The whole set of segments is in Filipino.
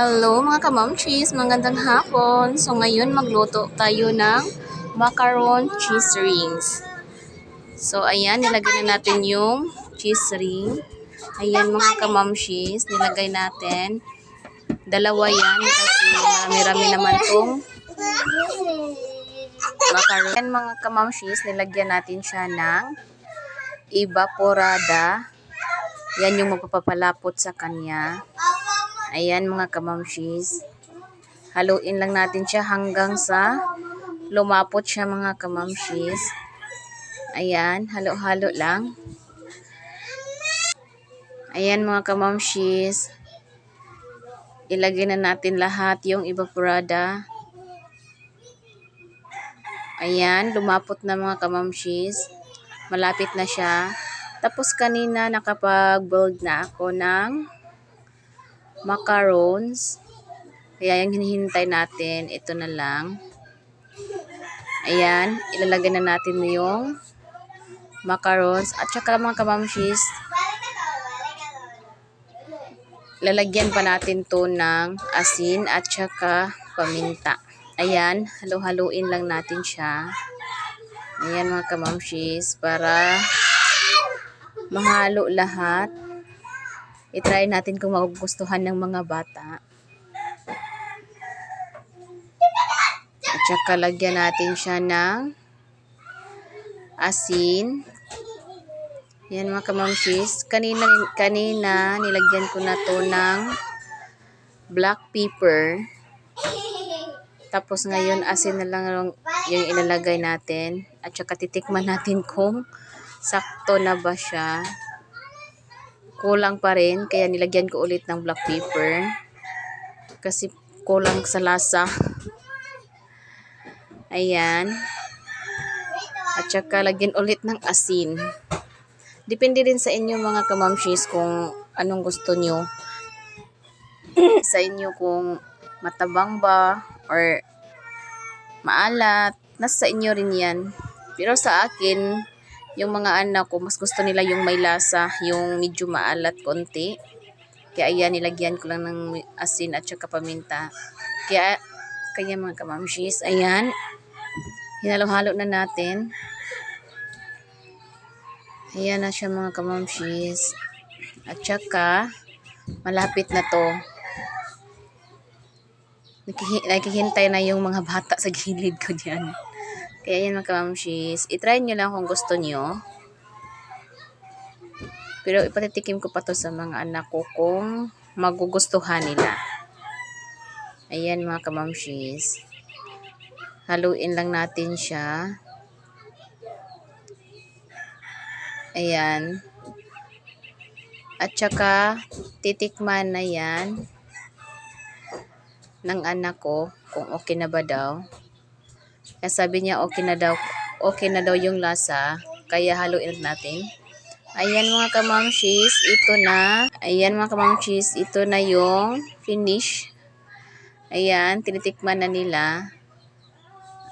Hello mga kamamchis, magandang hapon. So ngayon magluto tayo ng macaron cheese rings. So ayan, nilagay na natin yung cheese ring. Ayan mga kamamchis, nilagay natin. Dalawa yan kasi marami-rami naman tong macaron. Ayan mga kamamchis, nilagyan natin siya ng evaporada. Yan yung magpapalapot sa kanya. Ayan mga kamamshis. Haluin lang natin siya hanggang sa lumapot siya mga kamamshis. Ayan, halo-halo lang. Ayan mga kamamshis. Ilagay na natin lahat yung evaporada. Ayan, lumapot na mga kamamshis. Malapit na siya. Tapos kanina nakapag-build na ako ng macarons. Kaya yung hinihintay natin, ito na lang. Ayan, ilalagay na natin yung macarons. At saka mga kamamshis, lalagyan pa natin to ng asin at saka paminta. Ayan, halo-haluin lang natin siya. Ayan mga kamamshis, para mahalo lahat. I-try natin kung magugustuhan ng mga bata. At saka lagyan natin siya ng asin. Yan mga kamamshis. Kanina nilagyan ko na to ng black pepper. Tapos ngayon asin na lang yung ilalagay natin. At saka titikman natin kung sakto na ba siya. Kulang pa rin, kaya nilagyan ko ulit ng black pepper. Kasi kulang sa lasa. Ayan. At saka lagyan ulit ng asin. Depende din sa inyo mga kamamshis kung anong gusto nyo. Sa inyo kung matabang ba or maalat. Nasa inyo rin yan. Pero sa akin, yung mga anak ko, mas gusto nila yung may lasa, yung medyo maalat konti. Kaya ayan, nilagyan ko lang ng asin at saka paminta. Kaya mga kamamshis, ayan. Hinalo-halo na natin. Ayan na siya mga kamamshis. At saka, malapit na to. Nakikihintay na yung mga bata sa gilid ko dyan. Kaya yan mga kamamshis. I-try nyo lang kung gusto nyo. Pero ipatitikim ko pa to sa mga anak ko kung magugustuhan nila. Ayan mga kamamshis. Haluin lang natin siya. Ayan. At saka, titikman na yan ng anak ko kung okay na ba daw. Kaya sabi niya okay na daw yung lasa. Kaya haluin natin. Ayan mga kamamshis, ito na. Ayan mga kamamshis, ito na yung finish. Ayan, tinitikman na nila.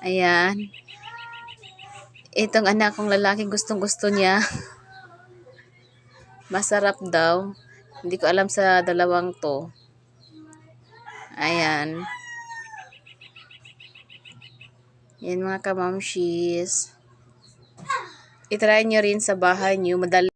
Ayan. Itong anak kong lalaki gustong-gusto niya. Masarap daw. Hindi ko alam sa dalawang to. Ayan. Yan mga kamamshis. I-try nyo rin sa bahay nyo. Madali